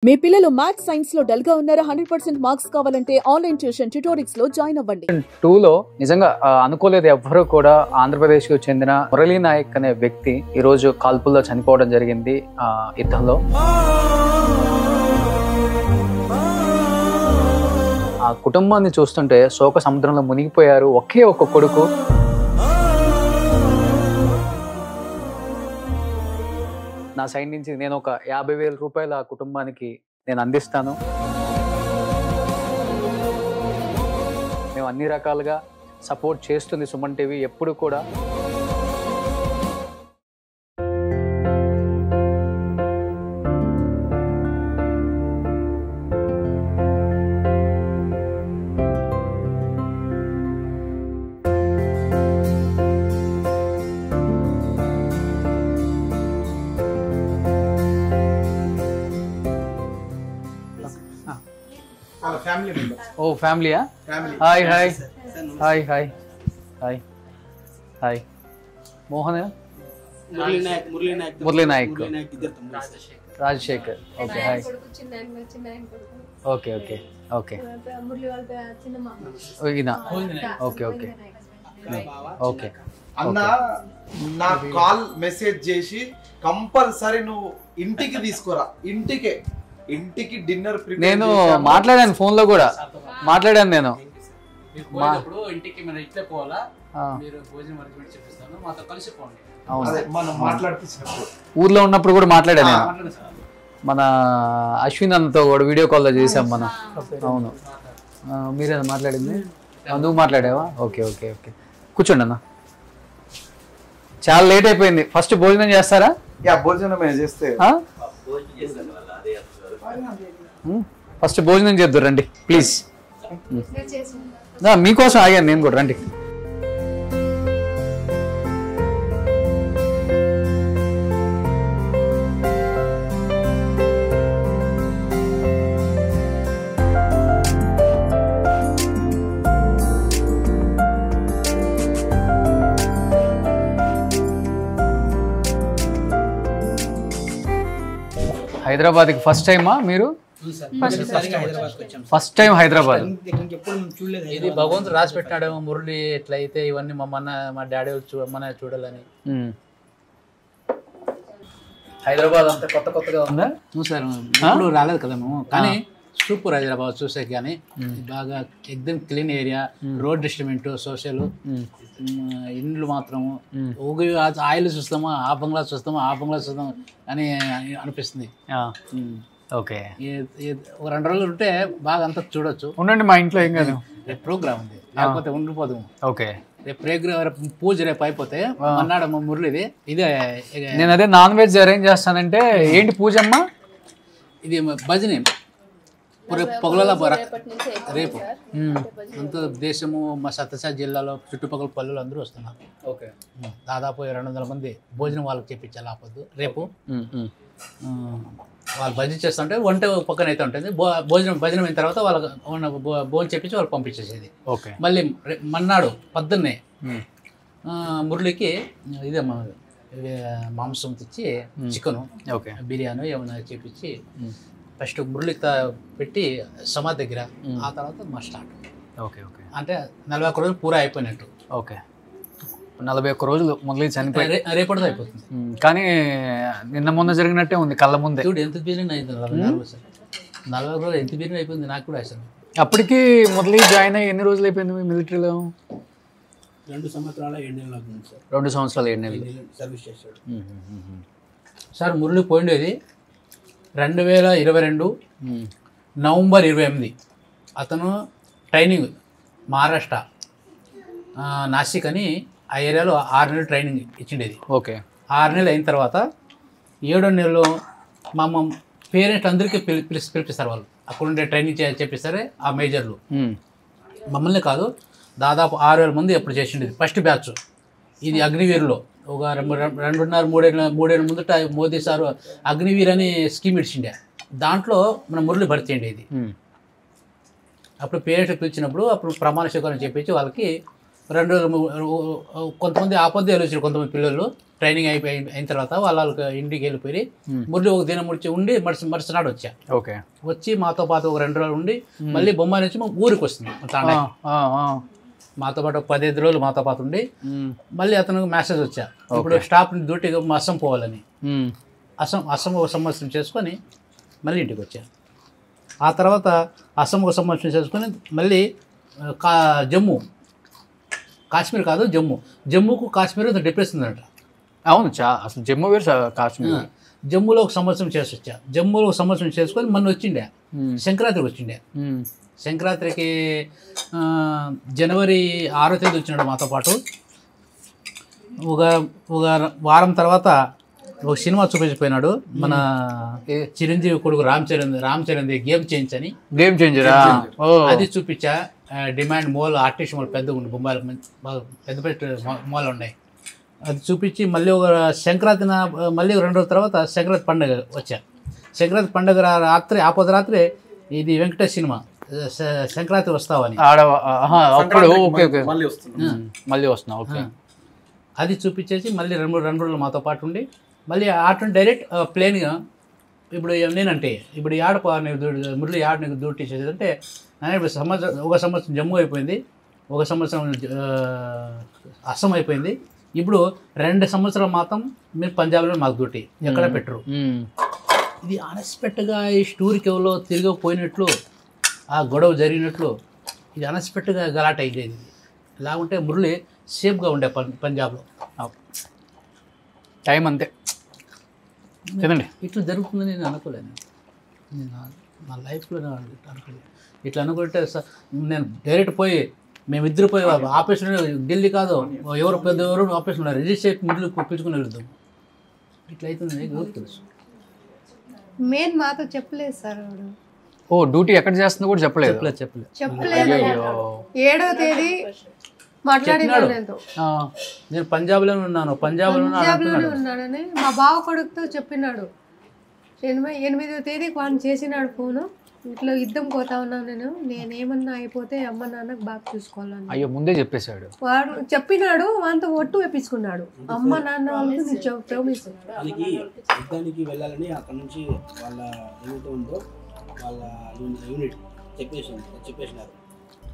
మీ పిల్లలు maths science లో dull గా ఉన్నారా? 100% మార్క్స్ కావాలంటే ఆన్లైన్ ట్యూషన్ ట్యుటోరిక్స్ లో జాయిన్ అవ్వండి. 2 లో నిజంగా అనుకోలేదు ఎవ్వరూ కూడా. ఆంధ్రప్రదేశ్ కు చెందిన మురళీ నాయక్ అనే వ్యక్తి ఈ రోజు కాల్పుల్లో చనిపోవడం జరిగింది. యుద్ధంలో ఆ కుటుంబాన్ని చూస్తుంటే శోక సముద్రంలో మునిగిపోయారు. ఒకే ఒక కొడుకు. నా సైడ్ నుంచి నేను ఒక 50,000 రూపాయల ఆ కుటుంబానికి నేను అందిస్తాను. మేము అన్ని రకాలుగా సపోర్ట్ చేస్తుంది సుమన్ టీవీ ఎప్పుడు కూడా. family members. Oh, family, huh? Family. Hi, hi. Hi, hi. Hi. Hi. Mohan, Murli Naik. Rajshekar. Okay, hi. Okay, okay. Okay. Oh, Ina. Okay, okay. Okay. అన్న నా కాల్ మెసేజ్ చేసి కంపల్సరీ నువ్వు ఇంటికి తీసుకురా. ఇంటికి డిన్నర్ ప్రిపేర్ నేను మాట్లాడాను phone లో కూడా మాట్లాడాను. నేను ఇంటికి మనం ఇట్లే పోవాలా, మీరు భోజనం అరేంజ్మెంట్ చేపిస్తాను, మాతో కలిసి పోండి. అదే మనం మాట్లాడుతున్నప్పుడు ఊర్లో ఉన్నప్పుడు కూడా మాట్లాడాను నేను. మన అశ్విన్ అన్నతో కూడా వీడియో కాల్లో చేసాం మనం. అవును, మీరేనా మాట్లాడింది? నువ్వు మాట్లాడావా? ఓకే ఓకే ఓకే, కూర్చోండి అన్న. చాలా లేట్ అయిపోయింది. ఫస్ట్ భోజనం చేస్తారా? భోజనం చేస్తే ఫస్ట్ భోజనం చేద్దాం రండి ప్లీజ్. మీకోసం ఆగాను నేను కూడా, రండి. హైదరాబాద్కి ఫస్ట్ టైమా మీరు? First time Hyderabad. ఇది భగవంతుడు రాసి పెట్టినాడేమో, మురళి ఎట్లయితే ఇవన్నీ మా డాడీ మన చూడాలని. హైదరాబాద్ అంతా కొత్తగా ఉందా? చూసారు, ఇప్పుడు రాలేదు కదా మేము, కానీ సూపర్ హైదరాబాద్ చూసే. కానీ బాగా ఎక్దమ్ clean area, road distribute, social, ఇండ్లు మాత్రము ఆయిల్ చూస్తామా, ఆ బంగ్లా చూస్తామా, ఆ బంగ్లా చూస్తామా అని అనిపిస్తుంది. ఓకే, 2 రోజులు ఉంటే బాగా అంతా చూడొచ్చు. ఉండండి, మా ఇంట్లో ఏం కాదు. రేపు ప్రోగ్రామ్ ఉంది, లేకపోతే ఉండిపోదు. ఓకే, రేపు పూజ రేపు అయిపోతే అన్నాడు మురళిది. ఇదే నేను అదే నాన్ వెజ్ అరేంజ్ చేస్తానంటే. ఏంటి పూజ అమ్మా? ఇది భజని పొగల రేపు అంత దేశము, మా సత్యసాయి జిల్లాలో చుట్టుపక్కల పల్లెలు అందరూ వస్తున్నారు. ఓకే, దాదాపు 200 మంది భోజనం వాళ్ళకి చేపించాలి. ఆపద్దు రేపు వాళ్ళు భజన చేస్తుంటే వంట పక్కన అయితే ఉంటుంది. భజనం అయిన తర్వాత వాళ్ళకి భోజనం చేపించి వాళ్ళు పంపించేసేది. ఓకే, మళ్ళీ మన్నాడు పొద్దున్నే మురళికి ఇదే మాంసం తెచ్చి చికెను, ఓకే, బిర్యానీ ఏమైనా చేపించి ఫస్ట్ మురళికి పెట్టి సమాధి దగ్గర, ఆ తర్వాత మా స్టార్ట్. ఓకే ఓకే, అంటే 41 రోజులు పూరా అయిపోయినట్టు. ఓకే, 41 రోజులు మురళి చనిపోయి రేపటితో అయిపోతుంది. కానీ నిన్న మొన్న జరిగినట్టే ఉంది కళ్ళ ముందే. చూడు ఎంత బిర్యానీ అయింది. 40 రోజులు ఎంత బిర్యానీ అయిపోయింది నాకు కూడా అసలు. అప్పటికి మురళి జాయిన్ అయ్యి ఎన్ని రోజులు అయిపోయింది మీ మిలిటరీలో? 2 సంవత్సరాల 7 నెలలు అవుతుంది సార్. 2 సంవత్సరాలు 7 నెలలు సర్వీస్ చేశాడు సార్. మురళి పోయిండేది 2022 నవంబర్ 28. అతను ట్రైనింగ్ మహారాష్ట్ర నాసిక్ అని ఆ ఏరియాలో 6 నెలలు ట్రైనింగ్ ఇచ్చిండేది. ఓకే, 6 నెలలు అయిన తర్వాత 7వ నెలలో మా పేరెంట్స్ అందరికీ పిలిపిస్తారు. వాళ్ళు అక్కడ ఉండే ట్రైనింగ్ చేపిస్తారు ఆ మేజర్లు. మమ్మల్ని కాదు, దాదాపు 6,000 మంది ఎప్పుడు చేసిండేది ఫస్ట్ బ్యాచ్. ఇది అగ్నివీరులో ఒక 2.5-3 ఏళ్ళ ముందట మోదీ సారు అగ్నివీర్ అని స్కీమ్ ఇచ్చిండే. దాంట్లో మన మురళి భర్తీ అయ్యేది. అప్పుడు పేరెంట్స్ పిలిచినప్పుడు అప్పుడు ప్రమాణ స్వీకారం చేపించి వాళ్ళకి 2 రోజులు కొంతమంది ఆపొద్దు వెళ్ళొచ్చారు, కొంతమంది పిల్లలు ట్రైనింగ్ అయిన తర్వాత వాళ్ళకి ఇంటికి వెళ్ళిపోయి మురళి ఒక దినం ముడిచి ఉండి మరుసనాడు వచ్చా. ఓకే. వచ్చి మాతో పాటు ఒక 2 రోజులు ఉండి మళ్ళీ బొమ్మాయి నుంచి ఊరికి వస్తుంది తాండా. మాతో పాటు 15 రోజులు మాతో పాటు ఉండి మళ్ళీ అతనికి మెసేజ్ వచ్చా, ఇప్పుడు స్టాఫ్ డ్యూటీ అస్సం పోవాలని. అస్సం ఒక సంవత్సరం చేసుకొని మళ్ళీ ఇంటికి వచ్చా. ఆ తర్వాత అస్సం ఒక సంవత్సరం చేసుకొని మళ్ళీ జమ్మూ, కాశ్మీర్ కాదు జమ్మూకు కాశ్మీర్ డిప్రెషన్ ఉందంట. అవును, అసలు జమ్మూ వేరు కాశ్మీర్. జమ్మూలో ఒక సంవత్సరం చేసి వచ్చా. జమ్మూలో ఒక సంవత్సరం చేసుకొని మొన్న వచ్చిండే సంక్రాంతికి వచ్చిండే. సంక్రాంతికి జనవరి 6వ తేదీ వచ్చినాడు మాతో పాటు. ఒక వారం తర్వాత ఒక సినిమా చూపించిపోయినాడు, మన చిరంజీవి కొడుకు రామ్ చరణ్ గేమ్ చేంజర్. అది చూపించా. డిమాండ్ మాల్, ఆర్టిస్ట్ మాల్ పెద్దగా ఉండి బొంబాయిలో పెద్ద మాల్ ఉన్నాయి. అది చూపించి మళ్ళీ ఒక సంక్రాంతి మళ్ళీ 2 రోజుల తర్వాత సంక్రాంతి పండుగ వచ్చా. సంక్రాంతి పండుగ రాత్రి ఆపోద రాత్రి ఇది వెంకటేష్ సినిమా సంక్రాంతి వస్తావని మళ్ళీ వస్తున్నా. ఓకే. అది చూపించేసి మళ్ళీ 2 రోజులు మాతో పాటు ఉండి మళ్ళీ ఆటను డైరెక్ట్ ప్లేన్గా. ఇప్పుడు నేనంటే ఇప్పుడు మురళి యాడ్ నీకు డ్యూటీ చేసేదంటే ఇప్పుడు ఒక సంవత్సరం జమ్మూ అయిపోయింది, ఒక సంవత్సరం అస్సాం అయిపోయింది. ఇప్పుడు 2 సంవత్సరాలు మాత్రం మీరు పంజాబ్లో మాకు డ్యూటీ, ఎక్కడ పెట్టరు. ఇది అన్ఎక్స్పెక్ట్గా ఈ స్టోరీకి ఎవరో తిరిగిపోయినట్లు, ఆ గొడవ జరిగినట్లు, ఇది అన్ఎక్స్పెక్ట్గా గలాట అయ్యేది. లేకుంటే మురళి సేఫ్గా ఉండే పంజాబ్లో. టైం అంతే కదండి. ఇట్లా జరుగుతుందని నేను అనుకోలేను. నేను నా లైఫ్లో అనుకోలేదు. ఇట్లా అనుకుంటే నేను డైరెక్ట్ పోయి మేమిద్దరు పోయి ఆపరేషన్ ఢిల్లీ కాదు ఎవరు ఆపరేషన్ రిజిస్ట్రేట్ ముందు ఒప్పించుకుని వెళ్తాం. ఇట్లా అవుతుంది ఎవరు తెలుసు. మెయిన్ మాతో చెప్పలేదు సార్. డ్యూటీ ఎక్కడ చేస్తుందో కూడా చెప్పలేదు. 7వ తేదీ మాట్లాడినాడు. నేను పంజాబ్లో ఉన్నానని మా బావ కొడుకుతో చెప్పినాడు. 8వ తేదీకి వాడిని చేసినాడు ఫోను. ఇట్లా యుద్ధం పోతా ఉన్నాను నేనేమన్నా అయిపోతే అమ్మ నాన్నకు బాగా చూసుకోవాలని. అయ్యో ముందే చెప్పేశాడు. వాడు చెప్పినాడు, వాంతో ఒట్టు వేపించుకున్నాడు. అమ్మ నాన్న వాళ్ళకి యుద్ధానికి వెళ్ళాలని అక్కడ నుంచి వాళ్ళ ఏమైతే ఉందో వాళ్ళ యూనిట్ చెప్పేసినారు.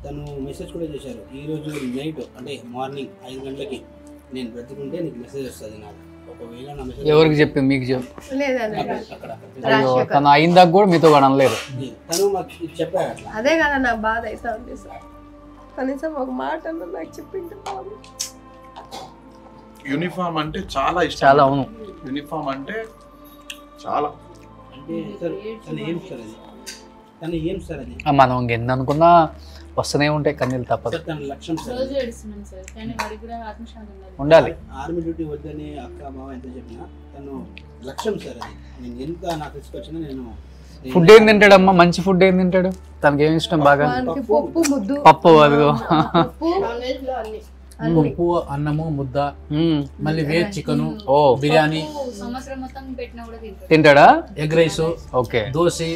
తను మెసేజ్ కూడా చేశారు, ఈరోజు నైట్ అంటే మార్నింగ్ 5 గంటలకి నేను బ్రతుకుంటే నీకు మెసేజ్ వస్తుంది నాకు. ఒకవేళ నా మెసేజ్ ఎవరికి చెప్పి మీకు అక్కడ తను అయిందాక కూడా మీతో కూడా అనలేదు. తను మాకు చెప్పాడు అట్లా. అదే కదా నాకు బాధ అవుతా ఉంది సార్. కనీసం ఒక మాట నాకు చెప్పింది. యూనిఫామ్ అంటే చాలా ఇష్టం. చాలా. అవును, యూనిఫామ్ అంటే చాలా. అంటే సార్ తను ఏం సార్ అది మనం ఎన్ని అనుకున్నా వస్తూనే ఉంటాయి కన్నీళ్ళు, తప్పదు. తన లక్ష్యం ఉండాలి. ఆర్మీ డ్యూటీ వద్దని అక్క బావ ఎంత చెప్పినా తను లక్ష్యం సార్ అది. నేను ఎంత నాకు తీసుకొచ్చినా నేను. ఫుడ్ ఏం తింటాడమ్మా? మంచి ఫుడ్ ఏం తింటాడు? తనకి ఏమి ఇష్టం బాగా? పప్పు, అదిగో పప్పు, అన్నము, ముద్ద, మళ్ళీ వేజ్ చికెన్, బిర్యానీ తింటాడా? Egg rice, okay, dosa.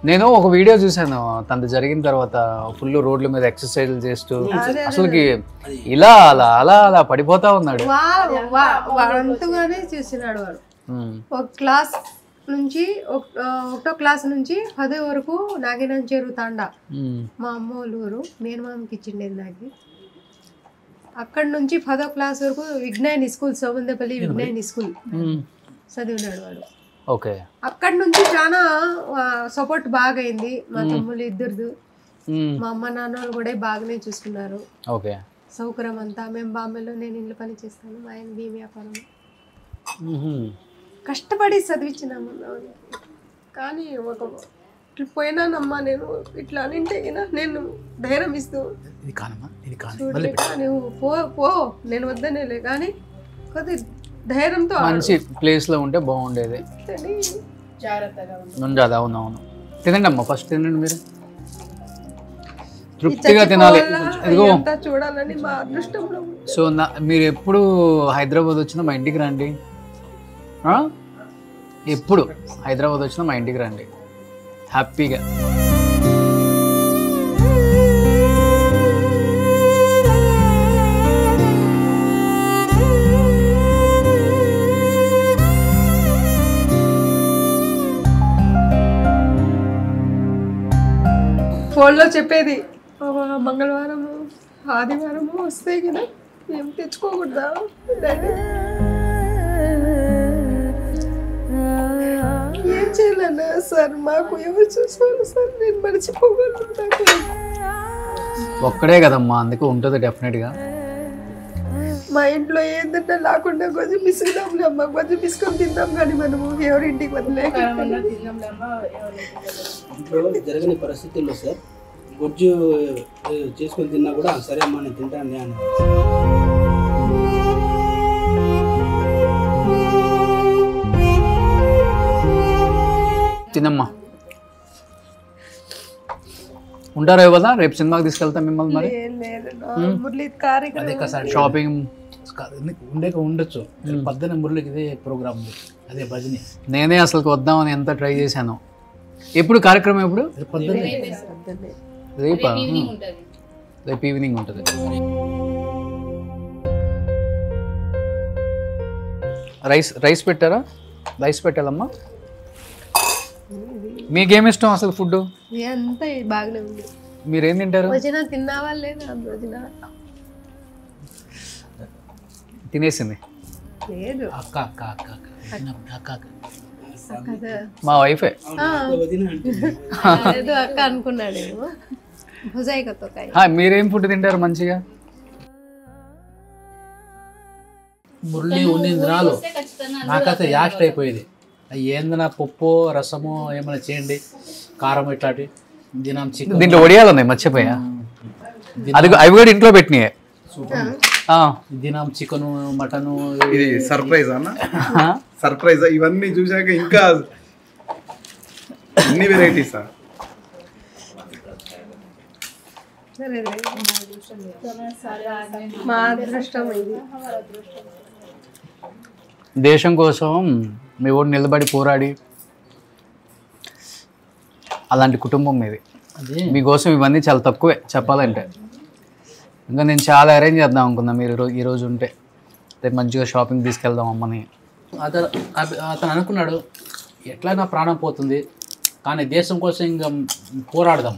నేను ఒక వీడియో చూసాను తనది జరిగిన తర్వాత, ఫుల్ రోడ్ల మీద ఎక్సర్సైజ్ చేస్తూ అసలుకి ఇలా అలా అలా అలా పడిపోతా ఉన్నాడు. అంతగానే చూసినాడు వాడు. ఒక క్లాస్ నుంచి 1వ క్లాస్ నుంచి 10 వరకు నాగినంచేరు తాండా మా అమ్మ వాళ్ళ ఊరు, మేనమామకి ఇచ్చిండేది నాకు. అక్కడి నుంచి 10వ క్లాస్ వరకు విజ్ఞాని స్కూల్, సోమందపల్లి విజ్ఞాని స్కూల్ చదివినాడు వాడు. ఓకే. అక్కడి నుంచి చాలా సపోర్ట్ బాగా అయింది. మా తమ్ముళ్ళు ఇద్దరు, మా అమ్మ నాన్న వాళ్ళు కూడా బాగానే చూసుకున్నారు. ఓకే. సౌకర్యం అంతా. మేము బాంబేలో నేను ఇల్లు పని చేస్తాను, మా ఆయన భీమ వ్యాపారం. కష్టపడి చదివించినాము. కానీ ఒక పోయినానమ్మా నేను ఇట్లా అనింటే నేను ధైర్యం ఇస్తూ నువ్వు పో నేను వద్దనేలే, కానీ కొద్ది ధైర్యంతో మంచి ప్లేస్ లో ఉంటే బాగుండేది. జాగ్రత్తగా. అవునవును. తినండి అమ్మా, ఫస్ట్ తినండి, మీరు తృప్తిగా తినాలి. చూడాలని మా అదృష్టంలో. సో మీరు ఎప్పుడు హైదరాబాద్ వచ్చినా మా ఇంటికి రండి. ఎప్పుడు హైదరాబాద్ వచ్చినా మా ఇంటికి రండి హ్యాపీగా. ఫోన్లో చెప్పేది మంగళవారము ఆదివారము వస్తాయి కదా ఏం తెచ్చుకోకూడదా డాడీ ఏం చేయాలన్నా సార్ మాకు ఎవరు చూసుకోవాలి సార్ నేను మర్చిపోగలను ఒక్కడే కదమ్మా అందుకే ఉంటుంది డెఫినెట్గా మా ఇంట్లో ఏంటంటే లేకుండా కొంచెం పిసుకుదాంలే అమ్మ కొంచెం పిసుకొని తిందాం కానీ మనము ఎవరింటికి వదిలేక ఇంట్లో జరగని పరిస్థితుల్లో సార్ గుజ్జు చేసుకొని తిన్నా కూడా సరే అమ్మా నేను తింటాను అని తినమ్మా ఉంటారా కదా రేపు సినిమాకి తీసుకెళ్తాం మిమ్మల్ని మరి ఏం లేదు మురళి కార్యక్రమం షాపింగ్ ఉండొచ్చు పొద్దున్న మురళికి ఇదే ప్రోగ్రామ్ ఉంది అదే భజని నేనే అసలు వద్దామని ఎంత ట్రై చేశాను ఎప్పుడు కార్యక్రమం ఎప్పుడు పొద్దున్నే రేపా రేపు ఈవినింగ్ ఉంటుంది రైస్ పెట్టారా రైస్ పెట్టాలమ్మా మీకేమి ఇష్టం అసలు ఫుడ్ అంతా బాగానే ఉంది మీరేం తింటారు భజన తిన్నావా లేదా భజన తినేసింది లేదు అక్క అక్క అక్క అక్క అక్క కదా మా వైఫే వదిన అంటే ఏదో అక్క అనుకున్నాడేమో భుజాయికతో కాయ మీరేం ఫుడ్ తింటారు మంచిగా మురళి ఉన్ని దినాలు నాకైతే యాస్ట్ అయిపోయేది ఏందన్నా పప్పు రసము ఏమైనా చేయండి కారం ఇట్లాంటి దినం చికెన్ దీంట్లో వడియాలు ఉన్నాయి మర్చిపోయా అది అవి కూడా ఇంట్లో పెట్టినాయే దినం చికెన్ మటన్ ఇది సర్ప్రైజ్ అన్న సర్ప్రైజ్ ఇవన్నీ చూసాక ఇంకా అన్ని వెరైటీసా మా అదృష్టం ఇది దేశం కోసం మీ ఊరు నిలబడి పోరాడి అలాంటి కుటుంబం మీది మీకోసం ఇవన్నీ చాలా తక్కువే చెప్పాలంటే ఇంకా నేను చాలా అరేంజ్ చేద్దాం అనుకున్నా మీరు ఈరోజు ఉంటే రేపు మంచిగా షాపింగ్ తీసుకెళ్దాం అమ్మని అతను అనుకున్నాడు ఎట్లా నా ప్రాణం పోతుంది కానీ దేశం కోసం ఇంకా పోరాడదాం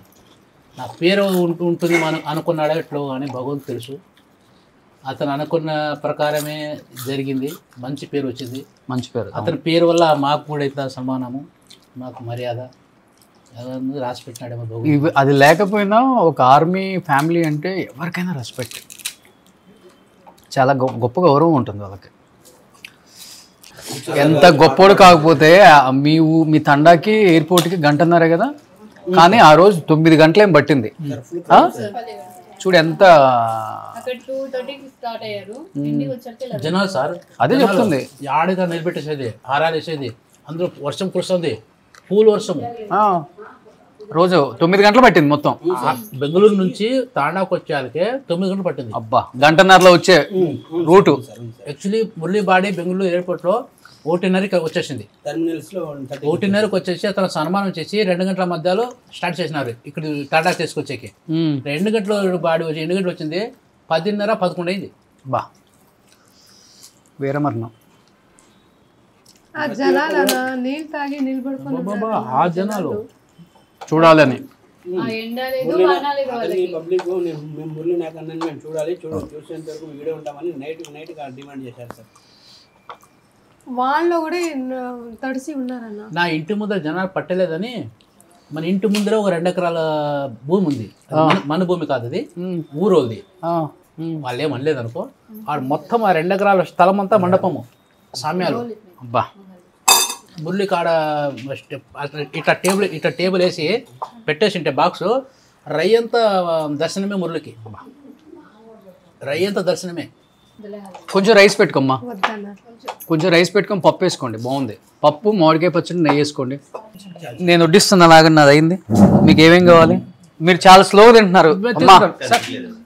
నా పేరు ఉంటుంది మనం అనుకున్నాడో ఎట్లో అని భగవంతు తెలుసు అతను అనుకున్న ప్రకారమే జరిగింది మంచి పేరు వచ్చింది మంచి పేరు అతని పేరు వల్ల మాకు కూడా ఇంత సమానము మాకు మర్యాద రాసి పెట్టినాడేమో భగవంతుడు అది లేకపోయినా ఒక ఆర్మీ ఫ్యామిలీ అంటే ఎవరికైనా రెస్పెక్ట్ చాలా గొప్ప గౌరవం ఉంటుంది వాళ్ళకి ఎంత గొప్పోడు కాకపోతే మీ తండాకి ఎయిర్పోర్ట్కి గంటన్నరే కదా కానీ ఆ రోజు 9 గంటలేం పట్టింది చూడు ఎంత జనాలు సార్ అదే చెప్తుంది ఆడగా నిలబెట్టేసేది హారాలు వేసేది అందులో వర్షం కురుస్తుంది పూలు వర్షం రోజు 9 గంటలు పట్టింది మొత్తం బెంగళూరు నుంచి తాండాకు వచ్చేయాలకే 9 గంటలు పట్టింది అబ్బా గంటన్నరలో వచ్చే రూటు యాక్చువల్లీ మురళీబాడి బెంగళూరు ఎయిర్పోర్ట్లో 1:30కి వచ్చేసింది టెర్మినల్స్లో 1:30కి వచ్చేసి అతను సన్మానం చేసి 2 గంటల మధ్యలో స్టార్ట్ చేసినారు ఇక్కడ టాటా తీసుకొచ్చేకి 2 గంటలు బాడీ వచ్చి 2 గంటలు వచ్చింది 10:30 11 అయింది బా వీరమరణం ఆ జనాలు నీళ్ళు తాగి నిలబడుకుని ఆ జనాలు చూడాలని పబ్లిక్ మేము మురళి నాకు అన్నాను మేము చూసేంత వరకు వీడియో ఉంటామని నైట్ డిమాండ్ చేశారు సార్ వాళ్ళు కూడా తడిసి ఉన్నారన్న నా ఇంటి ముందర జనాలు పట్టలేదని మన ఇంటి ముందర ఒక 2 ఎకరాల భూమి ఉంది మన భూమి కాదు అది ఊరోది వాళ్ళు ఏమనలేదు అనుకో ఆడు మొత్తం ఆ 2 ఎకరాల స్థలం అంతా మండపము సామ్యాలు అబ్బా మురళి కాడ ఇట్లా టేబుల్ వేసి పెట్టేసింటే బాక్స్ రయ్యంతా దర్శనమే మురళికి రయ్యంతా దర్శనమే కొంచెం రైస్ పెట్టుకోమ్మా వద్దన్న కొంచెం రైస్ పెట్టుకొని పప్పు వేసుకోండి బాగుంది పప్పు మామిడికాయ పచ్చడి నెయ్యి వేసుకోండి నేను వడ్డిస్తున్నా లాగా నాది అయింది మీకు ఏమేం కావాలి మీరు చాలా స్లోగా తింటున్నారు అమ్మా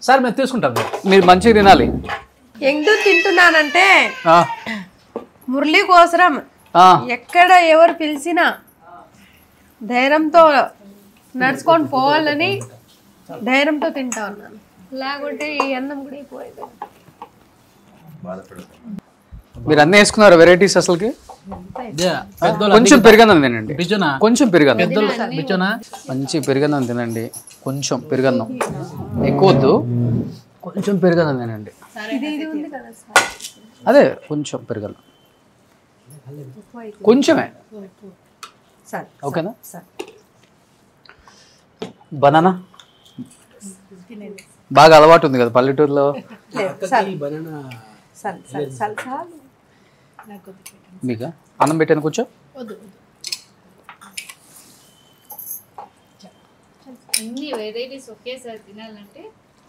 సార్ మేము తీసుకుంటాం మీరు మంచిగా తినాలి ఎందుకు తింటున్నానంటే ఆ, మురళి కోసరం ఆ, ఎక్కడ ఎవరు పిలిచినా ధైర్యంతో నడుచుకొని పోవాలని ధైర్యంతో తింటా ఉన్నాను లేకుంటే ఈ అన్నం కూడా అయిపోయేది మీరు అన్నీ వేసుకున్నారు వెరైటీస్ అసలుకి కొంచెం పెరుగన్నం తినండి, బిజునా కొంచెం పెరుగన్నం, పెద్దలు బిజునా మంచి పెరుగన్నం తినండి, కొంచెం పెరుగన్నం, ఎక్కువ వద్దు, కొంచెం పెరుగన్నం తినండి. ఇది ఉంది కదా సార్, అదే కొంచెం పెరుగన్నం, కొంచెమే, సార్ ఓకేనా? సార్ బనానా బాగా అలవాటు ఉంది కదా పల్లెటూరులో banana sir sir sir sir మీకు. అన్నం పెట్టాను కొంచెం. అన్ని వెరైటీస్ ఒకేసారి తినాలంటే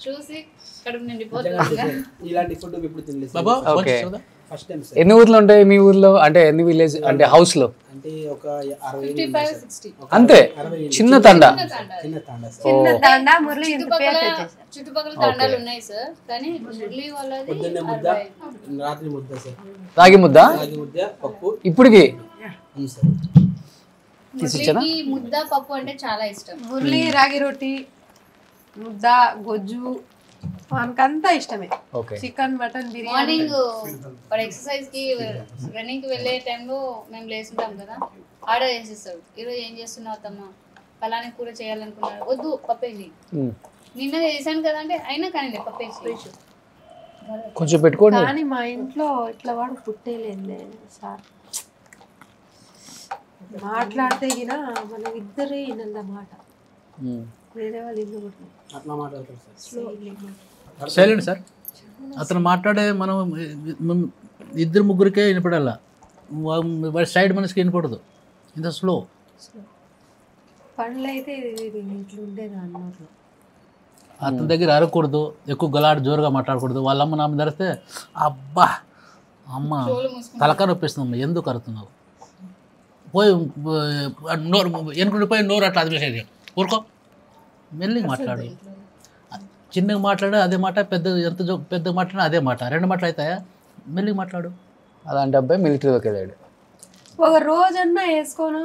చూసి కడుపు నిండిపోతుంది. ఇలాంటి ఫుడ్ ఇప్పుడు తినలేదు బాబా ఓకే. First time sir. ఎన్ని ఊర్లు ఉంటాయి మీ ఊర్లో, అంటే ఎన్ని విలేజ్, అంటే హౌస్ లో? అంటే ఒక 60 55-60 అంతే, చిన్న తండా. చిన్న తాండా సార్. చిన్న తాండా మురళి ఇంత పేరు చుట్టుపక్కల తండాలు ఉన్నాయి సార్, కానీ మురళి వాళ్ళది పొద్దున్నే ముద్ద, రాత్రి ముద్ద సార్. రాగి ముద్ద రాగి ముద్ద, పప్పు. ఇప్పటికి అవును సార్. తీసిచ్చానా? మురళికి ముద్ద పప్పు అంటే చాలా ఇష్టం. మురళి రాగి రొట్టి, ముద్ద, గొజ్జు మనకంతా ఇష్టమే. Okay. Chicken, mutton, biryani. Morning వాడు ఎక్సర్సైజ్ కి రన్నింగ్ కి వెళ్ళే టైంలో మేము లేస్తుంటాం కదా, ఆర్డర్ చేసేస్తాడు, ఈరోజు ఏం చేస్తున్నావు అత్తమ్మ, పలాని కూర చేయాలనుకున్నాడు, వద్దు పప్పేసి, నిన్న చేశాను కదా అంటే అయినా కానీ పప్పేసి కొంచెం పెట్టుకోండి. కానీ మా ఇంట్లో ఇట్లా వాడు పుట్టేలేదులే సార్. మాట్లాడితే గిన మనం ఇద్దరే వినమాట, వేరే వాళ్ళు ఇల్లు కూడా అట్లా మాట్లాడతారు సార్. Silent sir. అతను మాట్లాడే మనం ఇద్దరు ముగ్గురికే వినపడాలా, వాడి సైడ్ మనిషికి వినపడదు, ఇంత స్లో. పనులు అయితే ఇట్లా ఉండేది అన్నట్లు. అతని దగ్గర అరకూడదు, ఎక్కువ గలాడు జోరుగా మాట్లాడకూడదు. వాళ్ళ అమ్మ నాన్న ధరిస్తే అబ్బా అమ్మ తలకాయ నొప్పిస్తుందమ్మా, ఎందుకు అరుతున్నావు, పోయి నోరు వెనుకుండి పోయి నోరు అట్లా అదిపేసేది, ఊరుకో, మెల్లిగా మాట్లాడు. చిన్నగా మాట్లాడు అదే మాట, ఎంత పెద్దగా మాట్లాడినా అదే మాట, రెండు మాటలు అవుతాయా? మెల్లిగా మాట్లాడు. అలాంటి అబ్బాయి మిలిటరీలోకి వెళ్ళాడు. ఒక రోజన్నా వేసుకోను,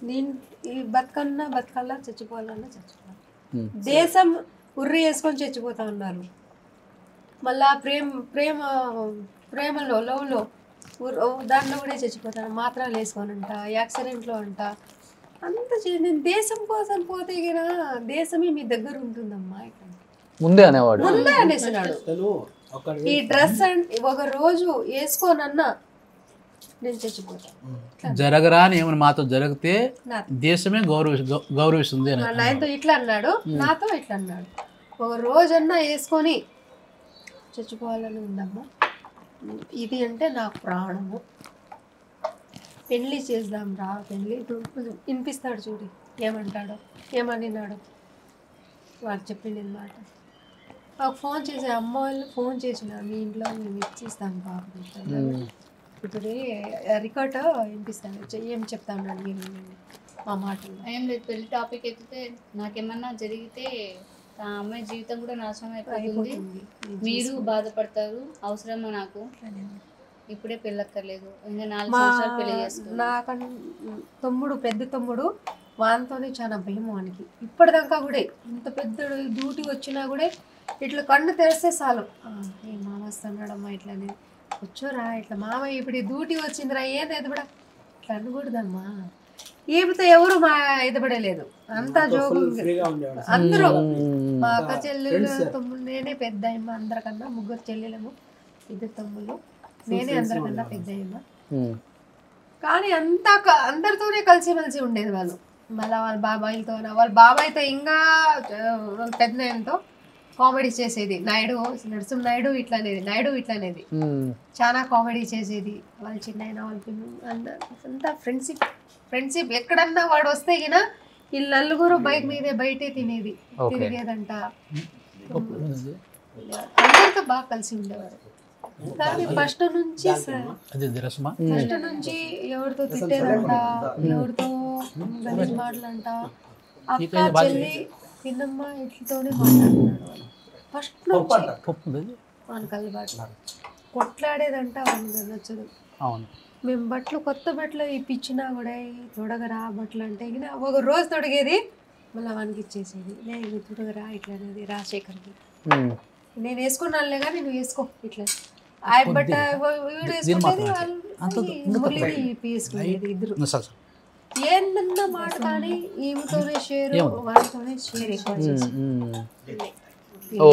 నేను ఈ బతకల్లా చచ్చిపోవాలన్నా చచ్చిపోవాలి. దేశం ఉర్రి వేసుకొని చచ్చిపోతా ఉన్నారు. మళ్ళా ప్రేమలో లవ్లో దాంట్లో కూడా చచ్చిపోతాను. మాత్రాలు వేసుకోనంట, యాక్సిడెంట్లో అంట, అంత నేను దేశం కోసం పోతే కదా దేశమే మీ దగ్గర ఉంటుందమ్మా. ముందే అనేవాడు, ముందే అనేసినాడు. ఈ డ్రెస్ ఒక రోజు వేసుకోనన్నా నేను చచ్చిపోతాను. జరగరా అని ఏమైనా మాతో జరిగితే దేశమే గౌరవిస్తుంది అని నాయనతో ఇట్లా అన్నాడు, నాతో ఇట్లా అన్నాడు. ఒక రోజన్నా వేసుకొని చచ్చిపోవాలని ఉందమ్మా, ఇది అంటే నా ప్రాణము. పెళ్ళి చేద్దాం రా, పెళ్ళి వినిపిస్తాడు చూడు ఏమంటాడో, ఏమనినాడు వాడు చెప్పింది మాట. నాకు ఫోన్ చేసి అమ్మ వాళ్ళు ఫోన్ చేసిన, మీ ఇంట్లో మేము ఇచ్చిస్తాం బాబు, ఇప్పుడు రికార్డ్ వినిపిస్తాను, ఏం చెప్తాను నేను మా మాటలు. ఏం లేదు, పెళ్లి టాపిక్ ఎత్తితే నాకేమన్నా జరిగితే ఆ అమ్మాయి జీవితం కూడా నాశనం అయిపోతుంది, మీరు బాధపడతారు, అవసరమా నాకు, ఇప్పుడే పెళ్ళక్కర్లేదు, ఇంకా 4 సంవత్సరాలు పెళ్లి చేసుకో. నాకన్నా పెద్ద తమ్ముడు వానితోనే చాలా భయం వానికి ఇప్పటిదాకా కూడా. ఇంత పెద్ద డ్యూటీ వచ్చినా కూడా ఇట్లా కన్ను తెరిస్తే చాలు, ఏ మామ వస్తున్నాడమ్మా ఇట్లా అనేది, కూర్చోరా ఇట్లా మామ ఇప్పుడు డ్యూటీ వచ్చిందిరా ఏది ఎదబడా ఇట్లా అనకూడదమ్మా. ఈపితో ఎవరు మా ఎదబడలేదు, అంతా జోగు. అందరూ మా అక్క చెల్లెలు తమ్ముళ్ళు, నేనే పెద్ద అయ్యమ్మ అందరికన్నా, 3 చెల్లెలము 2 తమ్ముళ్ళు, నేనే అందరికన్నా పెద్ద అయ్యమ్మ. కానీ అందరితోనే కలిసిమెలిసి ఉండేది వాళ్ళు. మళ్ళీ వాళ్ళ బాబాయిలతో, వాళ్ళ బాబాయ్తో ఇంకా పెద్ద నాయనతో కామెడీ చేసేది. నరసింహనాయుడు ఇట్లా అనేది చాలా కామెడీ చేసేది. వాళ్ళ చిన్న వాళ్ళ అంతా ఫ్రెండ్షిప్ ఎక్కడన్నా వాడు వస్తే గిన వీళ్ళు నలుగురు బైక్ మీదే బయటే తిరిగేదంట. అందరితో బాగా కలిసి ఉండేవారు. కానీ ఫస్ట్ నుంచి ఎవరితో తిట్టేదంట, ఎవరితో గలీజ్ మాటలంట, అక్క చెల్లి పిన్నమ్మ ఇట్లతోనే మాట్లాడుతున్నాడు వాళ్ళు. ఫస్ట్ నుంచి వాళ్ళకి అలవాటు, కొట్లాడేదంట వాళ్ళకి నచ్చదు. మేము కొత్త బట్టలు ఇప్పించినా కూడా తొడగరా బట్టలు అంటే ఒక రోజు తొడిగేది, మళ్ళీ వానికి ఇచ్చేసేది. నేను తొడగరా ఇట్లా అనేది రాజశేఖర్కి, నేను వేసుకున్నానులే కానీ నువ్వు వేసుకో ఇట్లా. ఆ బట్ట వీడు వేసుకునేది, మురళిని తీసుకునేది ఇద్దరు. సార్ సార్ ఏందన్నా మాట కానీ ఈమెతోనే షేర్, వాడితోనే షేర్ ఎక్కువ చేసి. ఓ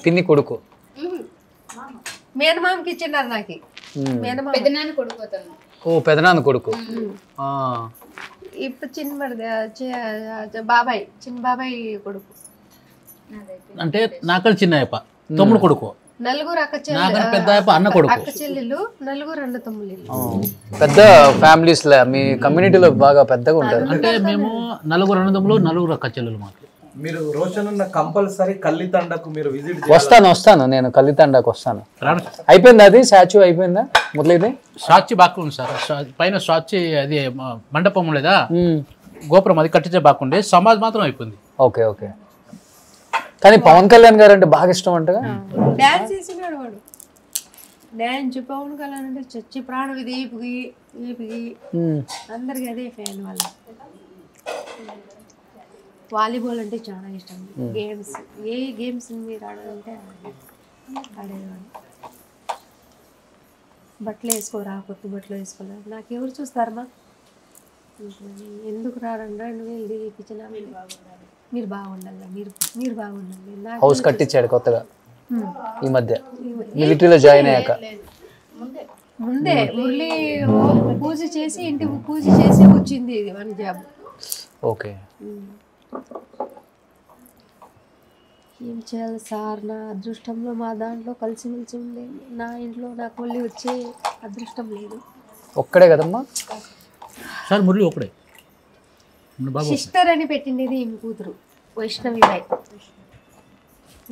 పిన్ని కొడుకు. మేనమామకి ఇచ్చినారు నాకు. మేనమామ పెద్దనాన్న కొడుకు అతను. ఓ పెదనాన్న కొడుకు. ఇప్పుడు బాబాయ్ చిన్న బాబాయ్ కొడుకు. అంటే నాకన్నా చిన్న అయ్యప్ప తమ్ముడు కొడుకు. నలుగురు అక్క నాకన్నా పెద్ద అయ్యప్ప అన్న కొడుకు. అక్క చెల్లెళ్ళు, నలుగురు అన్న తమ్ముళ్ళు. పెద్ద ఫ్యామిలీస్ లా మీ కమ్యూనిటీలో బాగా పెద్దగా ఉంటారు. అంటే మేము నలుగురు అన్నదమ్ములు, నలుగురు అక్క చెల్లెలు మాకు. మీరు రోషన్ ఉన్న కంపల్సరీ కల్లితండకు మీరు విజిట్ వస్తాను నేను కల్లితండాకు వస్తాను. అయిపోయిందా అది స్టాచ్యూ అయిపోయిందా మురళిది? సాక్షి బాగా ఉంది సార్. పైన సాక్షి అది మండపం లేదా గోపురం అది కట్టించే బాగుండే, సమాజ్ మాత్రం అయిపోయింది. Okay okay. కానీ పవన్ కళ్యాణ్ గారు అంటే బాగా ఇష్టం అంటగా. డాన్స్ చేసినాడు వాడు. డాన్స్ పవన్ కళ్యాణ్ అంటే చచ్చి ప్రాణం. ఇది ఈపికి అందరికి అదే ఫ్యాన్. వాళ్ళ వాలీబాల్ అంటే చాలా ఇష్టం. గేమ్స్ ఏ గేమ్స్ మీరు ఆడాలంటే ఆడేవాడు. బట్టలు వేసుకోరా, కొత్త బట్టలు వేసుకోరా, నాకు ఎవరు చూస్తారమ్మా, ఎందుకు రారండి వెళ్ళి కిచెన్ మీరు బాగుండాలి, మీరు బాగుండాలి. హౌస్ కట్టించాడు కొత్తగా ఈ మధ్య మిలిటరీలో జాయిన్ అయ్యాక. ముందే మురళి పూజ చేసి ఇంటికి పూజ చేసి వచ్చింది ఇది మన జాబ్. ఓకే. ఏం చేయాలి సార్, నా అదృష్టంలో మా దాంట్లో కలిసిమెలిసి ఉంది. నా ఇంట్లో నాకు మళ్ళీ వచ్చే అదృష్టం లేదు. ఒక్కడే కదమ్మా సార్ మురళి ఒక్కడే. సిస్టర్ అని పెట్టిండేది ఈమె కూతురు వైష్ణవి బాయ్.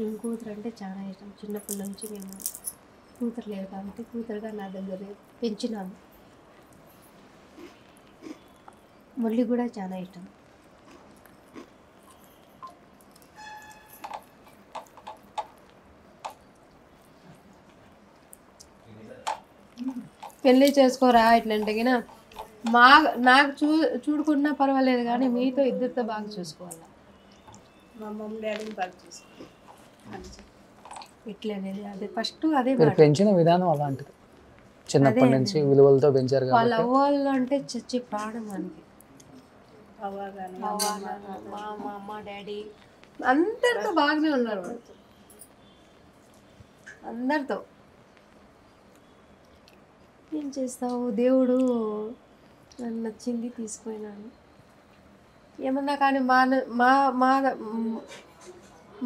ఈమె కూతురు అంటే చాలా ఇష్టం. చిన్నప్పటి నుంచి మేము కూతురు లేదు కాబట్టి కూతురుగా నా దగ్గర పెంచినాము. మురళి కూడా చాలా ఇష్టం. పెళ్ళి చేసుకోరా ఇట్లంటే గినా నాకు చూడుకున్నా పర్వాలేదు కానీ మీతో ఇద్దరితో బాగా చూసుకోవాలి. మా మమ్మీ డాడీని బాగా చూసుకోవాలి ఇట్లా అనేది అదే ఫస్ట్ అదే పెంచిన విధానం అలాంటిది. చిన్నప్పటి నుంచి విలువలతో పెంచారు. వాళ్ళ అవ్వాలి అంటే చచ్చి ప్రాణం మనకి. మా అమ్మ డాడీ అందరితో బాగానే ఉన్నారు. వాళ్ళతో అందరితో ఏం చేస్తావు, దేవుడు నన్ను నచ్చింది తీసుకున్నాను. ఏమన్నా కానీ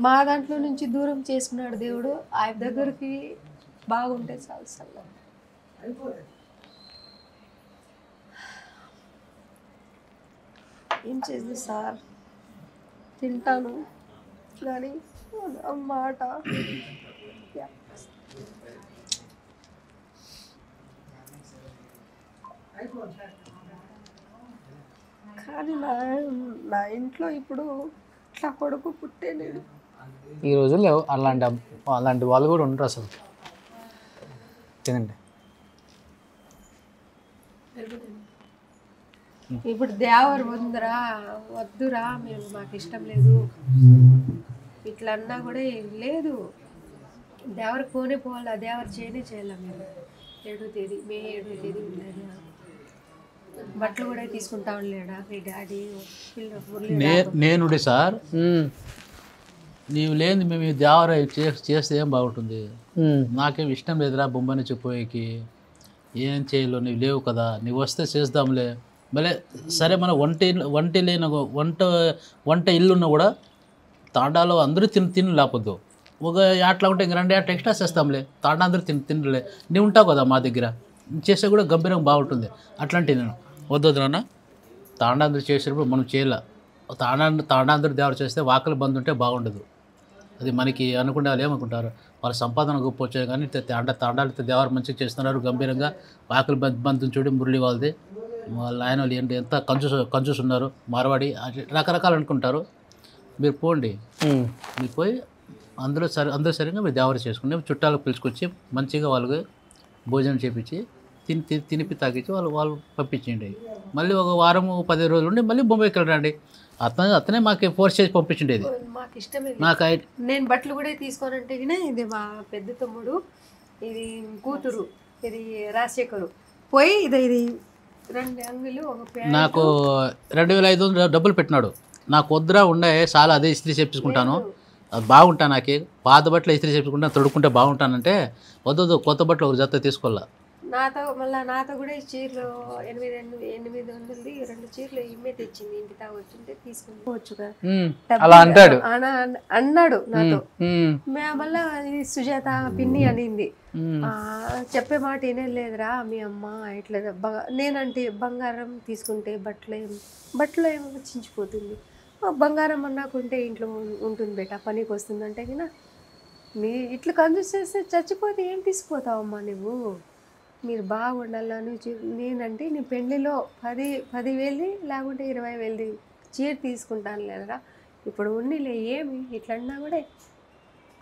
మా దాంట్లో నుంచి దూరం చేసుకున్నాడు దేవుడు. ఆయన దగ్గరికి బాగుంటే చాలు సార్. ఏం చేద్దు సార్, తింటాను కానీ మాట కానీ నా ఇంట్లో ఇప్పుడు ఇట్లా కొడుకు పుట్టేలేడు. ఈ రోజుల్లో అలాంటి వాళ్ళు కూడా ఉంటారు అసలు. తినండి. ఇప్పుడు దేవరు ఉందిరా వద్దురా మేము మాకు ఇష్టం లేదు ఇట్లా అన్నా కూడా లేదు. దేవరికి పోవాలి, దేవరు చేయాలి. మేము 7వ తేదీ మే 7వ తేదీ ఉండేది. బట్టలు కూడా తీసుకుంటా ఉండలేడా మీ డాడీ? నేను సార్ నీవు లేని మేము దేవర చేస్తే ఏం బాగుంటుంది. నాకేం ఇష్టం లేదురా బొమ్మని చెప్పేకి. ఏం చేయలో నీవు లేవు కదా, నీవు వస్తే చేద్దాంలే. భలే సరే మన వంట ఇల్లున్నా కూడా తాండాలో అందరూ తిని లేకపోద్దు. ఒక ఆటలా ఉంటే ఇంక 2 ఆటలు ఎక్స్ట్రా చేస్తాంలే. తాండా అందరూ తినలే. నీవు ఉంటావు కదా మా దగ్గర, చేస్తే కూడా గంభీరంగా బాగుంటుంది. అట్లాంటి నేను వద్దు నాన్న, తాండాంధ్ర చేసినప్పుడు మనం చేయాల. తాండాంధ్ర దేవర చేస్తే వాకలి బంద్ ఉంటే బాగుండదు. అది మనకి అనుకునే వాళ్ళు ఏమనుకుంటారు, వాళ్ళ సంపాదన గొప్ప వచ్చాయి కానీ తాండాలతో దేవర మంచిగా చేస్తున్నారు గంభీరంగా. వాకలి బంధుని చూడి మురళి వాళ్ళది, వాళ్ళ ఆయన వాళ్ళు ఏంటి ఎంత కంజూస్ ఉన్నారు, మార్వాడి రకరకాలు అనుకుంటారు. మీరు పోండి, మీరు పోయి అందరూ సరిగ్గా మీరు దేవర చేసుకుని చుట్టాలకు పిలుచుకొచ్చి మంచిగా వాళ్ళకి భోజనం చేపించి తినిపి తాగించి వాళ్ళు పంపించండి. మళ్ళీ ఒక వారం 10 రోజులు ఉండి మళ్ళీ బొంబాయికి వెళ్ళండి. అతనే మాకు ఫోర్స్ చేసి పంపించిండేది. మాకు ఇష్టమే. నాకు నేను బట్టలు కూడా తీసుకోనంటే ఇది మా పెద్ద తమ్ముడు, ఇది కూతురు, ఇది రాజశేఖరు. పోయి ఇది 2 అంగులు ఒక ప్యాంట్ నాకు 2500 డబ్బులు పెట్టినాడు. నాకు వద్దురా ఉండే చాలా అదే ఇస్త్రీ చేపించుకుంటాను, అది బాగుంటా, నాకు పాత బట్టలు ఇస్త్రీ చేపించుకుంటా తొడుక్కుంటే బాగుంటానంటే వద్దు కొత్త బట్టలు ఒక జత తీసుకోవాలా. నాతో కూడా ఈ చీరలు 800ది 2 చీరలు ఇమ్మే తెచ్చింది, ఇంటికి వచ్చింటే తీసుకుని అలా అంటాడు అన్నాడు నాతో. మళ్ళా ఇది సుజాత పిన్ని అనింది, చెప్పే మాట వినలేదురా మీ అమ్మ ఇట్లా నేనంటే బంగారం తీసుకుంటే బట్టలు ఏమో చించిపోతుంది, బంగారం అన్నాకుంటే ఇంట్లో ఉంటుంది బేట, పనికి వస్తుంది అంటే కదా మీ ఇట్లా కన్ఫ్యూజ్ చేస్తే చచ్చిపోతే ఏం తీసుకుపోతావమ్మా నువ్వు, మీరు బాగుండాలని. నేనంటే నీ పెళ్ళిలో 10,000 లేకుంటే 20,000 చీర తీసుకుంటాను లేదరా, ఇప్పుడు ఉన్నిలే ఏమి ఇట్లా అన్నా కూడా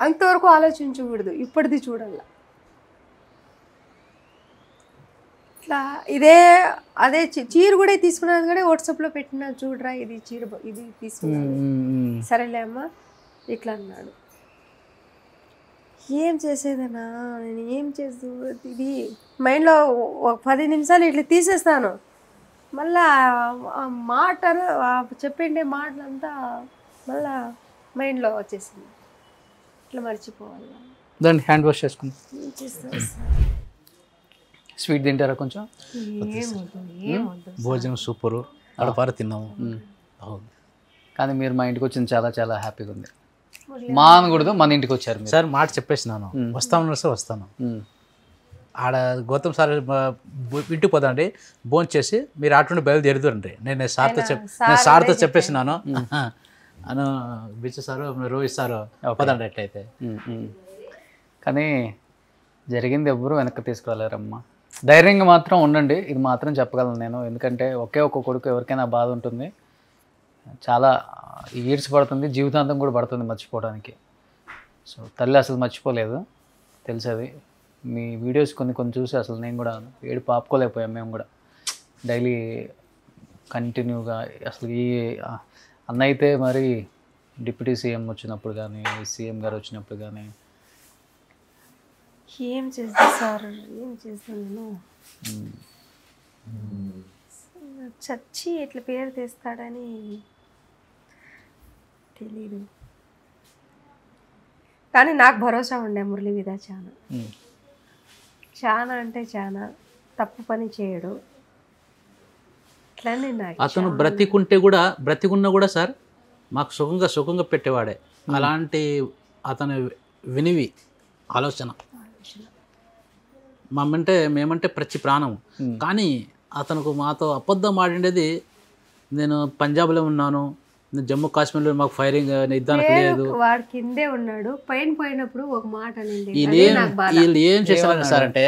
అంతవరకు ఆలోచించకూడదు, ఇప్పటిది చూడాల. ఇట్లా అదే చీర కూడా తీసుకున్నది కూడా వాట్సాప్లో పెట్టినా చూడరా ఇది చీర ఇది తీసుకున్నాను, సరేలే అమ్మ ఇట్లా అన్నాడు. ఏం చేసేదన్నా నేను ఏం చేస్తూ ఇది మైండ్లో 10 నిమిషాలు ఇట్లా తీసేస్తాను, మళ్ళా ఆ మాటలు చెప్పిండే మాటలంతా మళ్ళా మైండ్లో వచ్చేసింది, ఇట్లా మర్చిపోవాలి. దాన్ని హ్యాండ్ వాష్ చేసుకుందాం. ఏం చేస్తాను స్వీట్ తింటారా కొంచెం? ఏమొద్దు భోజనం సూపరు, అడపార తిన్నాము. అవును, కానీ మీరు మా ఇంటికి వచ్చింది చాలా చాలా హ్యాపీగా ఉంది. మా అనకూడదు, మన ఇంటికి వచ్చారు మీరు. సార్ మాట చెప్పేసినాను, వస్తామన్నారు సార్ వస్తాను. ఆడ గౌతమ్ సార్ ఇంటికి పోతాండి, భోజనం చేసి మీరు అటు బయలుదేరుదురండి. నేను సార్తో చెప్పేసినాను అను బిచ్చు సారు రోహిత్ సారు పదండి ఎట్లయితే. కానీ జరిగింది ఎవ్వరూ వెనక్కి తీసుకురాలేరమ్మా. ధైర్యంగా మాత్రం ఉండండి, ఇది మాత్రం చెప్పగలను నేను. ఎందుకంటే ఒకే ఒక్క కొడుకు ఎవరికైనా బాధ ఉంటుంది, చాలా ఈడ్స్ పడుతుంది, జీవితాంతం కూడా పడుతుంది మర్చిపోవడానికి. సో తల్లి అసలు మర్చిపోలేదు, తెలిసేది. మీ వీడియోస్ కొన్ని చూసి అసలు నేను కూడా ఏడుపు ఆపుకోలేకపోయాం మేము కూడా. డైలీ కంటిన్యూగా అసలు ఈ అన్న అయితే మరి డిప్యూటీ సీఎం వచ్చినప్పుడు కానీ, సీఎం గారు వచ్చినప్పుడు కానీ ఏం చేస్తా సార్, ఏం చేస్తాను నేను, చచ్చి ఇట్లా పేరు తెస్తాడని తెలీదు. కానీ నాకు భరోసా ఉండే మురళి మీద చాలా అంటే చాలా తప్పు పని చేయడు. అట్లనే అతను బ్రతికున్నా కూడా సార్ మాకు సుఖంగా పెట్టేవాడే. అలాంటి అతను వినివి ఆలోచన మేమంటే ప్రతి ప్రాణం. కానీ అతనికి మాతో అబద్ధం ఆడిండేది, నేను పంజాబ్లో ఉన్నాను, నేను జమ్మూ కాశ్మీర్లో మాకు ఫైరింగ్ యుద్ధానికి లేదు, వాడు కిందే ఉన్నాడు, పైన పోయినప్పుడు ఒక మాట వీళ్ళు ఏం చేశారు సార్ అంటే,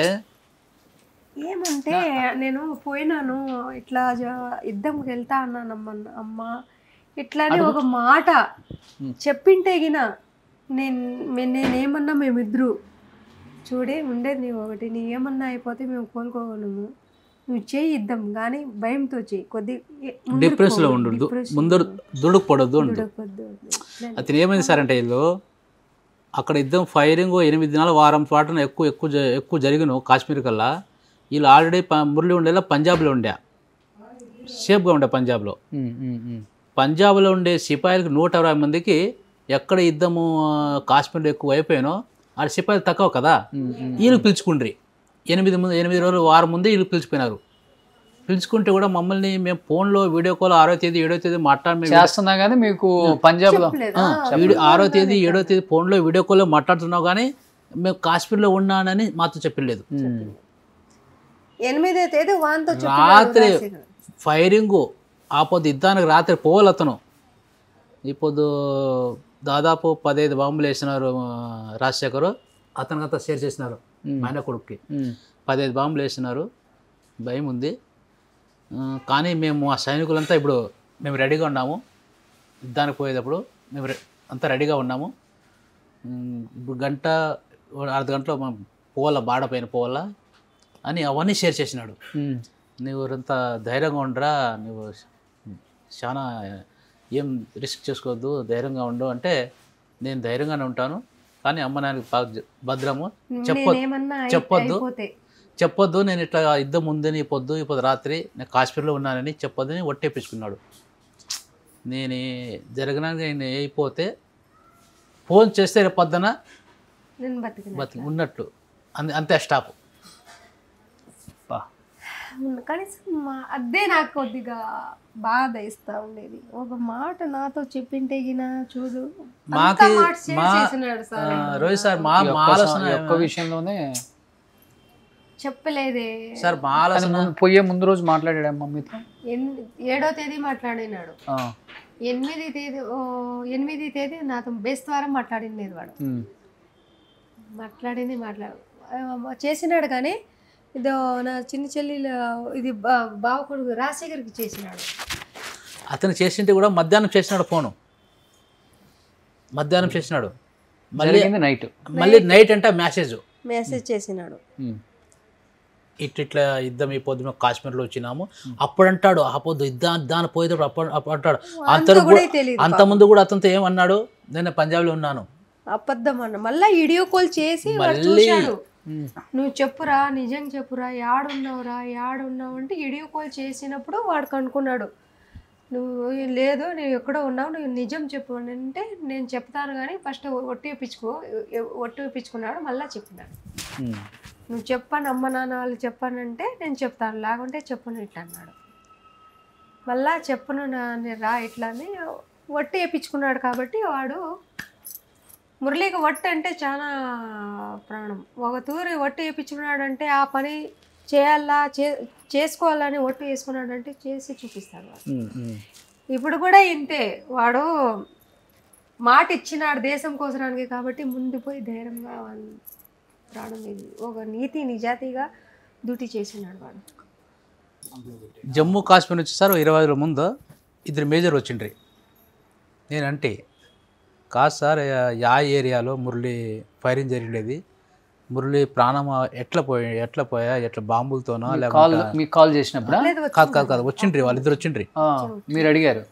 ఏమంటే నేను పోయినాను ఇట్లా యుద్ధంకి వెళ్తా అన్నానమ్మ అమ్మ ఇట్లా అని ఒక మాట చెప్పింటే గిన నేనేమన్నా మేమిద్దరు చూడే ఉండేది నీ ఒకటి, నీ ఏమన్నా అయిపోతే మేము కోలుకోగలము, నువ్వు చేయి ఇద్దాం కానీ భయంతో చేయి, డిప్రెషన్లో ఉండదు, ముందర దుడుకుపడద్దు. అతను ఏమైంది సార్ అంటే, వీళ్ళు అక్కడ యుద్ధం ఫైరింగ్ 8 దినాలు వారం పాటున ఎక్కువ జరిగిన కాశ్మీర్ కల్లా, వీళ్ళు ఆల్రెడీ మురళి ఉండేలా పంజాబ్లో ఉండే, సేఫ్గా ఉండే పంజాబ్లో ఉండే సిపాయిలకు 120 మందికి ఎక్కడ యుద్ధము కాశ్మీర్లో ఎక్కువ అయిపోయానో ఆడ సిపాయిలు తక్కువ కదా, వీళ్ళు పిలుచుకుండ్రి 8 రోజులు వారం ముందే వీళ్ళు పిలిచిపోయినారు. పిలుచుకుంటే కూడా మమ్మల్ని మేము ఫోన్లో వీడియో కాల్ 6వ తేదీ 7వ తేదీ మాట్లాడుతున్నా కానీ మీకు పంజాబ్లో 6వ తేదీ 7వ తేదీ ఫోన్లో వీడియో కాల్లో మాట్లాడుతున్నావు కానీ మేము కాశ్మీర్లో ఉన్నానని మాతో చెప్పలేదు. 8వ తేదీ రాత్రి ఫైరింగ్ ఆపొద్దు యుద్ధానికి రాత్రి పోవాలి అతను. ఇప్పుడు దాదాపు 15 బాంబులు వేసినారు రాజశేఖర్, అతనికంతా షేర్ చేసినారు ఆయన కొడుక్కి 15 బాంబులు వేసినారు. భయం ఉంది కానీ మేము ఆ సైనికులంతా ఇప్పుడు మేము రెడీగా ఉన్నాము, యుద్ధానికి పోయేటప్పుడు మేము అంతా రెడీగా ఉన్నాము. ఇప్పుడు అర్ధ గంటలో మనం పోవాలా, బాడ పైన పోవాలా అని అవన్నీ షేర్ చేసినాడు. నువ్వు అంత ధైర్యంగా ఉండరా, నువ్వు చాలా ఏం రిస్క్ చేసుకోవద్దు, ధైర్యంగా ఉండు అంటే, నేను ధైర్యంగానే ఉంటాను కానీ అమ్మ నాన్నకి భద్రము, చెప్పొద్దు నేను ఇట్లా యుద్ధం ఉందని ఇప్పుడు రాత్రి నేను కాశ్మీర్లో ఉన్నానని చెప్పొద్దని ఒట్టేపించుకున్నాడు. నేను జరగడానికి ఆయన అయిపోతే ఫోన్ చేస్తే రేపు పొద్దున నేను బతికి ఉన్నట్లు అంతే స్టాప్. కనీసం అదే నాకు కొద్దిగా బాధ ఇస్తా ఉండేది. ఒక మాట నాతో చెప్పింటే గిన చూడు రోహిత్ సార్ మా ఆలోచన ఒక్క విషయంలోనే చెప్పలేదే సార్. మా ఆలోచన పోయే ముందు రోజు మాట్లాడాడు మమ్మీతో. 7వ తేదీ మాట్లాడినాడు. 8వ తేదీ నాతో బేస్ ద్వారా మాట్లాడింది లేదు వాడు. చేసినాడు కానీ ఇదో నా చిన్న చెల్లెలు ఇది బావ కొడుకు రాజశేఖర్కి చేసినాడు. అతను చేసింటే కూడా మధ్యాహ్నం చేసినాడు ఫోను. మధ్యాహ్నం చేసినాడు, మళ్ళీ నైట్ అంటే మెసేజ్ చేసినాడు. ఇట్లా యుద్ధం ఈ పొద్దున కాశ్మీర్లో వచ్చినాము అప్పుడు అంటాడు. ఆ పొద్దు యుద్ధాన్ని పోయేటప్పుడు అప్పుడు అంటాడు. అంతకుముందు కూడా అతనితో ఏమన్నాడు, నేను పంజాబ్లో ఉన్నాను అబద్ధం అన్న. మళ్ళీ వీడియో కాల్ చేసి చూశాడు. నువ్వు చెప్పురా, నిజం చెప్పురా, యాడున్నావు అంటే వీడియో కాల్ చేసినప్పుడు వాడు కనుక్కున్నాడు. నువ్వు లేదు నేను ఎక్కడో ఉన్నావు, నువ్వు నిజం చెప్పు అంటే నేను చెప్తాను కానీ ఫస్ట్ ఒట్టి వేయించుకున్నాడు. మళ్ళీ చెప్పినాడు, నువ్వు చెప్పాను అమ్మ నాన్న వాళ్ళు చెప్పానంటే నేను చెప్తాను, లేకుంటే చెప్పను ఇట్లా అన్నాడు. మళ్ళా చెప్పను రా ఇట్లా అని ఒట్టి వేయించుకున్నాడు. కాబట్టి వాడు మురళికి వట్టి అంటే చాలా ప్రాణం. ఒక తూరి వట్టి వేయించుకున్నాడు అంటే ఆ పని చేయాలా చేసుకోవాలని ఒట్టి వేసుకున్నాడు అంటే చేసి చూపిస్తాడు వాడు. ఇప్పుడు కూడా ఇంతే, వాడు మాట ఇచ్చినాడు దేశం కోసరానికి కాబట్టి ముందు పోయి ధైర్యంగా ప్రాణం ఇది ఒక నీతి నిజాతిగా డ్యూటీ చేసినాడు వాడు. జమ్మూ కాశ్మీర్ నుంచి సార్ 20 రోజుల ముందు 2 మేజర్ వచ్చిండ్రి. నేనంటే కాదు సార్ యా ఏరియాలో మురళి ఫైరింగ్ జరిగేది, మురళి ప్రాణం ఎట్లా పోయా బాంబులతోనో లేకపోతే మీకు కాల్ చేసినప్పుడు కాదు వచ్చిండ్రి, వాళ్ళిద్దరు వచ్చిండ్రి. మీరు అడిగారు,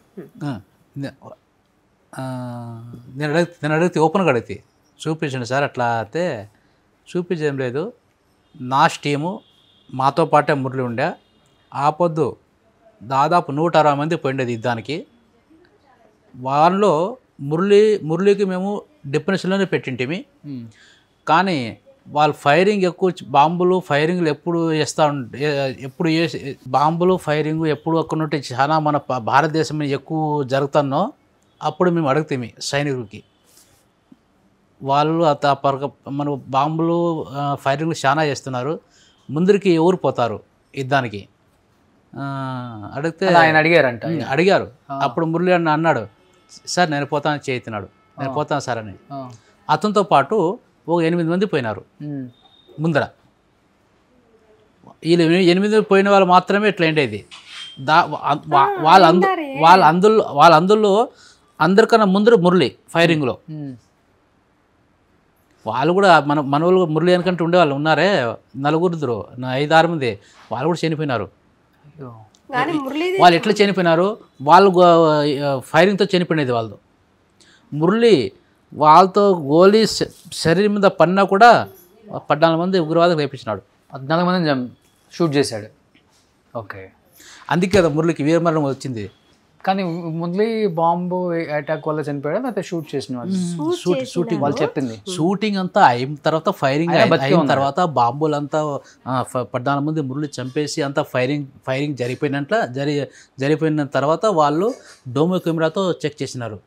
నేను అడిగితే ఓపెన్గా అడిగితే చూపించండి సార్. అట్లా అయితే చూపించేం లేదు, నా టీము మాతో పాటే మురళి ఉండే. ఆ పొద్దు దాదాపు 160 మంది పోయిండేది యుద్ధానికి. వాళ్ళలో మురళికి మేము డిఫరెన్స్లోనే పెట్టింటిమి. కానీ వాళ్ళు ఫైరింగ్ ఎక్కువ బాంబులు ఫైరింగ్లు ఎప్పుడు బాంబులు ఫైరింగ్ ఎప్పుడు ఒక్కనుంటే చాలా మన భారతదేశం ఎక్కువ జరుగుతున్నో అప్పుడు మేము అడుగుతామి సైనికులకి. వాళ్ళు మన బాంబులు ఫైరింగ్లు చాలా చేస్తున్నారు, ముందరికి ఎవరు పోతారు యుద్ధానికి అడిగితే ఆయన అడిగారు. అప్పుడు మురళి అన్నాడు, సార్ నేను పోతాను చేస్తున్నాడు, నేను పోతాను సార్ అని. అతనితో పాటు ఒక 8 మంది పోయినారు ముందర. వీళ్ళు 8 పోయిన వాళ్ళు మాత్రమే ఇట్లా ఉండేది. వాళ్ళందులో అందరికన్నా ముందర మురళి ఫైరింగ్లో. వాళ్ళు కూడా మన వాళ్ళు మురళి అనుకంటే ఉండే వాళ్ళు ఉన్నారే 4 5-6 మంది, వాళ్ళు కూడా చనిపోయినారు. వాళ్ళు ఎట్లా చనిపోయినారు, వాళ్ళు ఫైరింగ్తో చనిపోయినది వాళ్ళు. మురళి వాళ్ళతో గోలీ శరీరం మీద పడినా కూడా 14 మంది ఉగ్రవాదం రేపించినాడు, 14 మందిని షూట్ చేశాడు. ఓకే, అందుకే కదా మురళికి వీరమరణం వచ్చింది. కానీ మురళి బాంబు అటాక్ వల్ల చనిపోయాడు, అయితే షూట్ చేసిన షూటింగ్ వాళ్ళు చెప్పింది. షూటింగ్ అంతా అయిన తర్వాత ఫైరింగ్ అయిన తర్వాత బాంబులంతా 14 మంది మురళి చంపేసి అంతా ఫైరింగ్ జరిగిపోయిన తర్వాత వాళ్ళు డోమో కెమెరాతో చెక్ చేసినారు,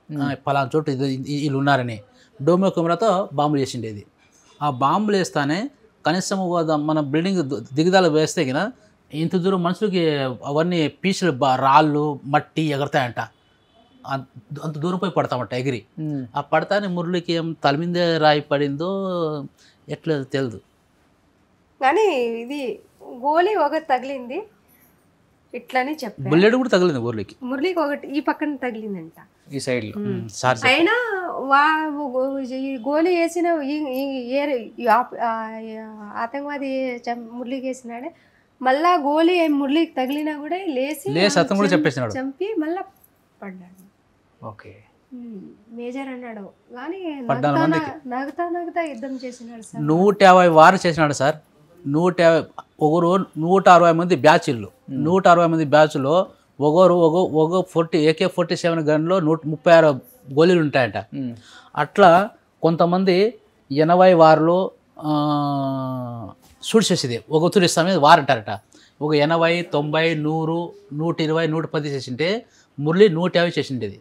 పలానా చోటు వీళ్ళు ఉన్నారని. డోమో కెమెరాతో బాంబులు చేసిండేది. ఆ బాంబులు వేస్తానే కనీసం మన బిల్డింగ్ దిగుదల వేస్తే కినా ఇంత దూరం మనుషులకి అవన్నీ పీసులు రాళ్ళు మట్టి ఎగరతాయంట. అంత దూరం పోయి పడతామంట ఎగిరి. ఆ పడతానే మురళికి ఏం తల మీదే రాయి పడిందో ఎట్లా తెలియదు. కానీ ఇది గోలీ ఒకటి తగిలింది ఇట్లని చెప్పారు. బుల్లెట్ కూడా తగిలింది మురళికి ఒకటి ఈ పక్కన తగిలిందంట, ఈ సైడ్లో. అయినా గోలీ వేసిన ఆతంకవాది మురళికి వేసినాడే, మళ్ళా గోలీ మురళికి తగిలినా కూడా లేచి అతను కూడా చెప్పేసినాడు, చంపి మళ్ళా పడ్డాడు. ఓకే, మేజర్ అన్నాడు కానీ నగుతా యుద్ధం చేసినాడు సార్. 150 వారు చేసినాడు సార్. ఒకరు 160 మంది బ్యాచ్లు, 160 మంది బ్యాచ్లో ఒకరు ఒక AK-47 గన్లో 136 గోళీలు ఉంటాయంట. అట్లా కొంతమంది 80 వార్లో షూట్ చేసేది, ఒక తూరు ఇస్తాం మీద వార్ అంటారట. ఒక 80, 90, 100, 120, 110 చేసింటే మురళి 150 చేసిండేది.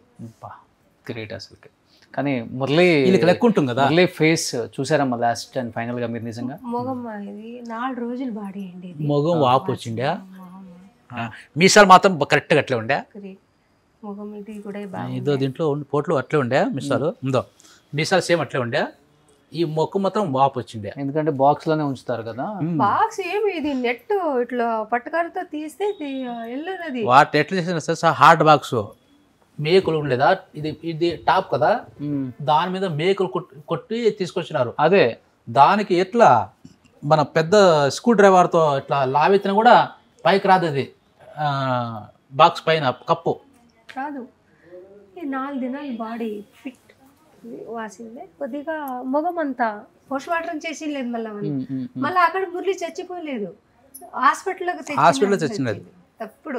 గ్రేట్ అసలు. కానీ మురళి వీళ్ళకి లెక్క ఉంటుంది కదా. మురళి ఫేస్ చూసారమ్మా లాస్ట్ అండ్ ఫైనల్గా మీరు నిజంగా? మొగమ్మ ఇది 4 రోజులు బాడీ అండి ఇది. మొగం వాపు వచ్చిండే, మీసాలు మాత్రం కరెక్ట్గా అట్లే ఉండే. మొగం ఇది కూడా బాగా ఇదో దీంట్లో పోట్లో అట్లే ఉండే మీసాలు, ఉందో మీసాలు సేమ్ అట్లే ఉండే. ఈ మొక్క మాత్రం వాపు వచ్చిండే, ఎందుకంటే బాక్స్ లోనే ఉంచుతారు కదా. బాక్స్ ఏమి ఇది నెట్ ఇట్లా పట్టుకరతో తీస్తే వెళ్ళదు. వాటి ఎట్లా చేసిన సార్ హార్డ్ బాక్స్ మేకులు ఉండలేదా, ఇది టాప్ కదా, దాని మీద మేకులు కొట్టి తీసుకొచ్చినారు. అదే దానికి ఎట్లా మన పెద్ద స్క్రూ డ్రైవర్తో ఇట్లా లావెత్తిన కూడా పైకి రాదు అది, బాక్స్ పైన కప్పు రాదు. ఈ 4 దినాలు బాడీ ఫిట్ వాసిందే. కొద్దిగా మొగం అంతా పోస్ట్ మార్టం చేసి లేదు. మళ్ళీ అక్కడ మురళి చచ్చిపోలేదు, హాస్పిటల్లో తెచ్చినది. తప్పుడు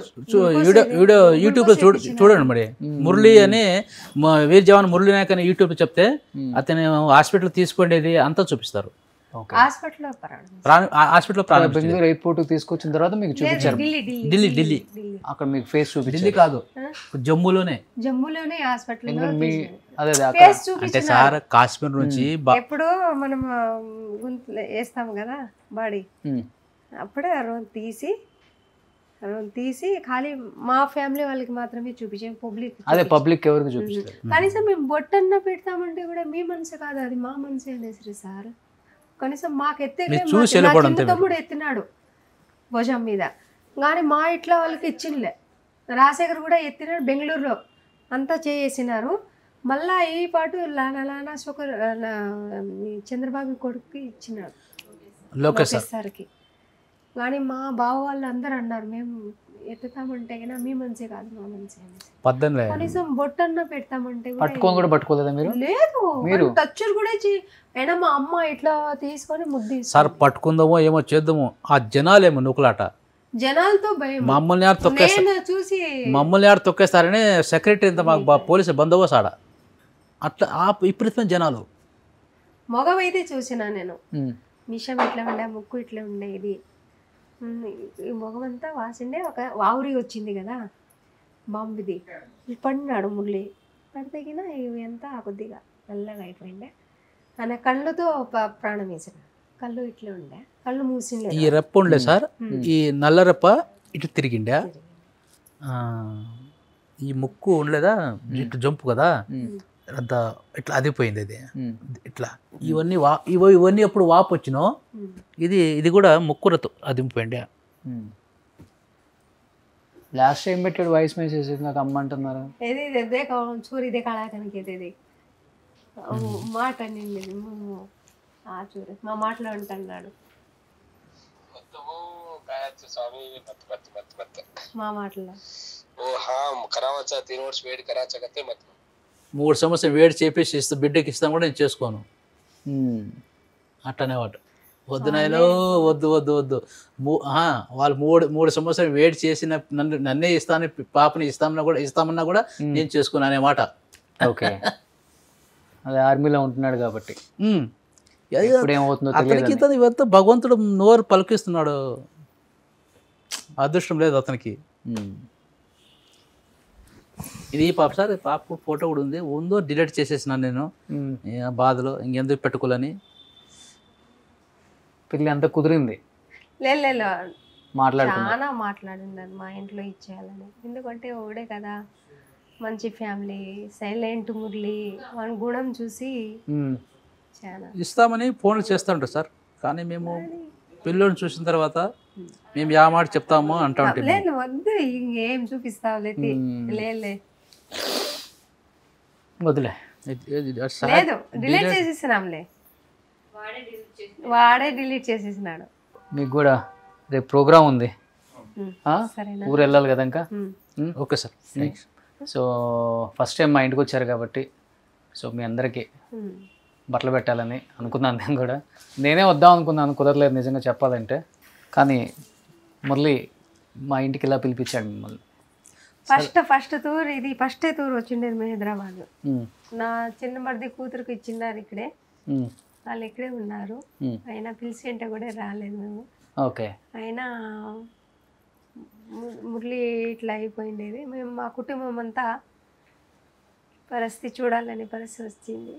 యూట్యూబ్లో చూడండి మరి. మురళి అని వీర్ జవాన్ మురళి నాయక్ అని యూట్యూబ్లో చెప్తే అతను హాస్పిటల్ తీసుకోండేది అంతా చూపిస్తారు. హాస్పిటల్లో బెంగళూరు ఎయిర్పోర్ట్ తీసుకొచ్చిన తర్వాత మీకు చూపించారు. ఢిల్లీ అక్కడ మీకు ఫేస్ చూపించారు. ఢిల్లీ కాదు, జమ్మూలోనే హాస్పిటల్ అంటే సార్ కాశ్మీర్ నుంచి ఎప్పుడు మనం వేస్తాం కదా బాడీ, అప్పుడే తీసి ఖాళీ మా ఫ్యామిలీ వాళ్ళకి మాత్రమే చూపించాం. పబ్లిక్ ఎవరికి చూపిస్తారు? కనీసం మేము బొట్టన్న పెడతామంటే కూడా మీ మనసు కాదు, అది మా మనసు అనేసి సార్. కనీసం మాకు తమ్ముడు ఎత్తినాడు భుజం మీద, కానీ మా ఇట్లా వాళ్ళకి ఇచ్చిందిలే. రాజశేఖర్ కూడా ఎత్తినాడు, బెంగళూరులో అంతా చేసినారు. మళ్ళా ఈ పాటు లానా చంద్రబాబు కొడుకు ఇచ్చినాడు లోకేష్ సార్కి. కానీ మా బావ వాళ్ళు అందరూ అన్నారు మేము ఎత్తుతామంటే కన్నా మీ మనసే కాదు మా మనసే. కనీసం బొట్టన్న పెడతామంటే పట్టుకోలేదా మీరు? లేదు, టచ్చులు కూడా అయినా మా అమ్మ ఇట్లా తీసుకొని ముద్దు సార్ పట్టుకుందామో ఏమో చేద్దామో, ఆ జనాలేమో నుకులాట, జనాలతో భయం. మమ్మల్ని యారు తొక్కేస్తారని సెక్రటరీ ఇంత మాకు పోలీసు బందోబస్తు ఆడ అట్లా విపరీతమైన జనాలు. మగవైతే చూసినా నేను, మిషం ఇట్లా ఉండే, ముక్కు ఇట్లా ఉండే, ఇది ఈ మొగమంతా వాసిండే. ఒక ఆవురి వచ్చింది కదా బాంబుది, పడినాడు మురళి. పడితేగిన ఇవి అంతా కొద్దిగా నల్లగా అయిపోయిండే. ఆయన కళ్ళుతో ప్రాణం వేసిన, కళ్ళు ఇట్లా ఉండే, కళ్ళు మూసిండే. ఈ రెప్ప ఉండే సార్, ఈ నల్ల రెప్ప ఇటు తిరిగిండే, ఈ ముక్కు ఉండలేదా ఇటు జంపు కదా అంత ఇట్లా అదిపోయింది. అది ఇట్లా ఇవన్నీ ఎప్పుడు వాపు వచ్చినో ఇది కూడా ముక్కురతో అదిపోయింది. లాస్ట్ టైం పెట్టాడు వాయిస్ మెసేజ్ నాకు అమ్మ అంటున్నారు. చూరిదే కళాకనికి మాట చూడు మా మాటలో అంటున్నాడు. మా మాటలో 3 సంవత్సరం వేడి చేపేసి ఇస్తే బిడ్డకి ఇస్తాం కూడా నేను చేసుకోను అట్టనే వాడు. వద్దు నాయనో వద్దు వాళ్ళు 3 సంవత్సరం వేడి చేసిన నన్నే ఇస్తాను, పాపని ఇస్తామన్నా కూడా నేను చేసుకోను అనే మాట. ఓకే, అదే ఆర్మీలో ఉంటున్నాడు కాబట్టి అతనికి ఇవంతా భగవంతుడు నోరు పలికిస్తున్నాడు. అదృష్టం లేదు అతనికి. ఇది పాప సార్, పాప ఫోటో కూడా ఉందో డిలీట్ చేసేసినాను నేను బాధలో, ఇంకెందుకు పెట్టుకోవాలని. పిల్లి అంతా కుదిరింది, చాలా మాట్లాడిందని మా ఇంట్లో ఇచ్చేయాలని. ఎందుకంటే ఒకడే కదా, మంచి ఫ్యామిలీ, సైలెంట్ మురళి, వాని గుణం చూసి ఇస్తామని ఫోన్లు చేస్తూ ఉంటారు సార్. కానీ మేము పిల్లోని చూసిన తర్వాత మేము యా మాట చెప్తాము అంటా ఉంటాం. లేదు వద్దు, ఇంకేం చూపిస్తావు లేలే వదిలే, లేదు డిలీట్ చేసేసినాంలే, వాడే డిలీట్ చేసేసినాడు. మీకు కూడా రేపు ప్రోగ్రామ్ ఉంది, ఊరు వెళ్ళాలి కదా ఇంకా. Okay sir. So first time మా ఇంటికి వచ్చారు కాబట్టి, సో మీ అందరికీ బట్టలు పెట్టాలని అనుకున్నాను. నేను కూడా నేనే వద్దాం అనుకున్నాను, కుదరలేదు నిజంగా చెప్పాలంటే. కానీ మురళి మా ఇంటికి ఇలా పిలిపించాడు మిమ్మల్ని. ఫస్ట్ టూర్ ఇది ఫస్ట్ టూర్ వచ్చిండేది హైదరాబాద్. నా చిన్న మరిది కూతురుకు ఇచ్చినారు ఇక్కడే, వాళ్ళు ఇక్కడే ఉన్నారు. అయినా పిలిచి అంటే కూడా రాలేదు మేము. ఓకే. అయినా మురళి ఇట్లా అయిపోయిండేది. మేము మా కుటుంబం అంతా పరిస్థితి చూడాలని పరిస్థితి వచ్చింది.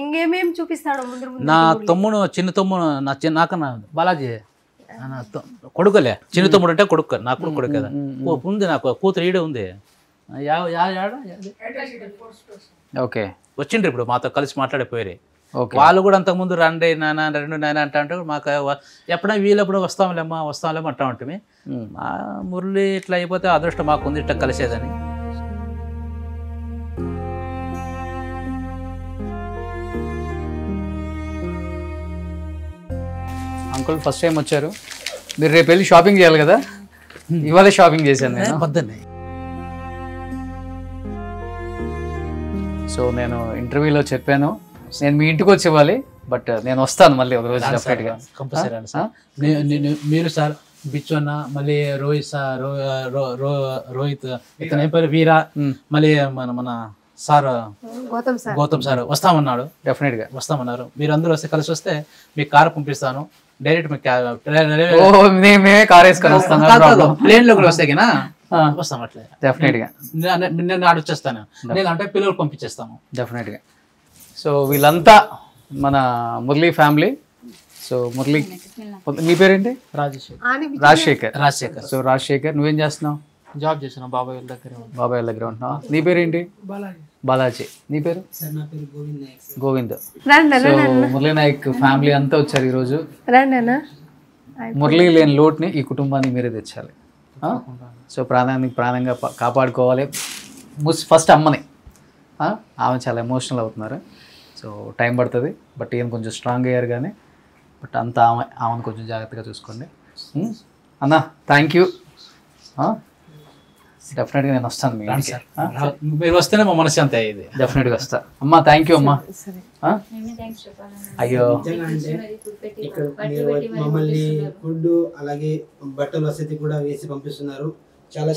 ఇంకేమేమి చూపిస్తాడు ముందు ముందు. నా తమ్ముడు చిన్న తమ్ముడు నాకన్నా బాలాజీ కొడుకులే. చిన్న తమ్ముడు అంటే కొడుకు, నాకు కొడుకు కదా ఉంది. నాకు కూతురు ఈడే ఉంది. ఓకే. వచ్చిండ్రు ఇప్పుడు మాతో కలిసి మాట్లాడిపోయారు. వాళ్ళు కూడా అంతకుముందు రండి నాన్న రెండు నాయన అంటే మాకు ఎప్పుడైనా వీలప్పుడు వస్తాంలేమ్మా అంటా ఉంటుంది. మా మురళి ఇట్లా అయిపోతే అదృష్టం మాకు ఉంది ఇట్లా కలిసేదని. అంకుల్ ఫస్ట్ టైం వచ్చారు, మీరు రేపు వెళ్ళి షాపింగ్ చేయాలి కదా, ఇవాళ షాపింగ్ చేశాను నేను పొద్దున్నే. సో నేను ఇంటర్వ్యూలో చెప్పాను నేను మీ ఇంటికి వచ్చి ఇవ్వాలి, బట్ నేను వస్తాను మళ్ళీ ఒక రోజు డెఫినెట్గా కంపల్సరీ సార్. మీరు సార్ బిచ్చన్న, మళ్ళీ రోహిత్ సార్, రోహిత్ ఇతను అయిపోయి వీరా, మళ్ళీ మన సార్ గౌతమ్ సార్ వస్తామన్నాడు. డెఫినెట్గా వస్తామన్నారు. మీరు అందరూ వస్తే కలిసి వస్తే మీకు కారు పంపిస్తాను డైరెక్ట్. మేమే కార్ వేసుకొని వస్తాను, ప్లేన్ లో కూడా వస్తే కదా వస్తాం. అట్లా డెఫినెట్గా నేను ఆడ వచ్చేస్తాను, లేదంటే పిల్లలు పంపించేస్తాము డెఫినెట్గా. సో వీళ్ళంతా మన మురళి ఫ్యామిలీ. సో మురళి, నీ పేరేంటి? రాజశేఖర్. సో రాజశేఖర్, నువ్వేం చేస్తున్నావు? జాబ్ చేస్తున్నావు బాబాయ్ వాళ్ళ దగ్గర. బాబాయ్ వాళ్ళ దగ్గర ఉంటున్నావు. నీ పేరేంటి? బాలాజీ. నీ పేరు? గోవింద్. సో మురళీ నాయక్ ఫ్యామిలీ అంతా వచ్చారు ఈరోజు. మురళి లేని లోటుని ఈ కుటుంబానికి మీరే తెచ్చాలి. సో ప్రాణంగా కాపాడుకోవాలి. ఫస్ట్ అమ్మని, ఆమె చాలా ఎమోషనల్ అవుతున్నారు. సో టైం పడుతుంది, బట్ ఈయన కొంచెం స్ట్రాంగ్ అయ్యారు. కానీ బట్ అంతా ఆమెను కొంచెం జాగ్రత్తగా చూసుకోండి అన్న. Thank you. డెఫినెట్గా నేను వస్తాను మీ ఇంటికి. మీరు వస్తేనే మా మనసు అంతే అయ్యేది. డెఫినెట్గా వస్తా అమ్మా. థ్యాంక్ యూ అమ్మా. అయ్యో ఇక్కడ మమ్మల్ని ఫుడ్ అలాగే బట్టలు వసతి కూడా వేసి పంపిస్తున్నారు. చాలా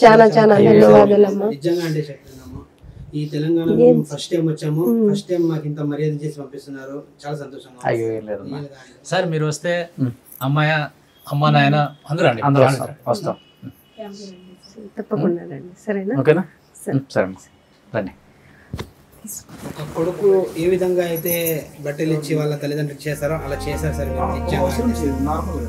నిజంగా అంటే చెప్తున్నాము. ఈ తెలంగాణలో మేము ఫస్ట్ టైం వచ్చాము. ఫస్ట్ టైం మాకు ఇంత మర్యాద చేసి పంపిస్తున్నారు. చాలా సంతోషంగా. అయ్యో ఏం లేదు సార్, మీరు వస్తే అమ్మ నాయన అందరూ వస్తాం. తప్పకుండా రండి. సరేనా? ఓకేనా? సరే రండి. ఒక కొడుకు ఏ విధంగా అయితే బట్టలు ఇచ్చి వాళ్ళ తల్లిదండ్రులు చేస్తారో అలా చేశారు సార్. నార్మల్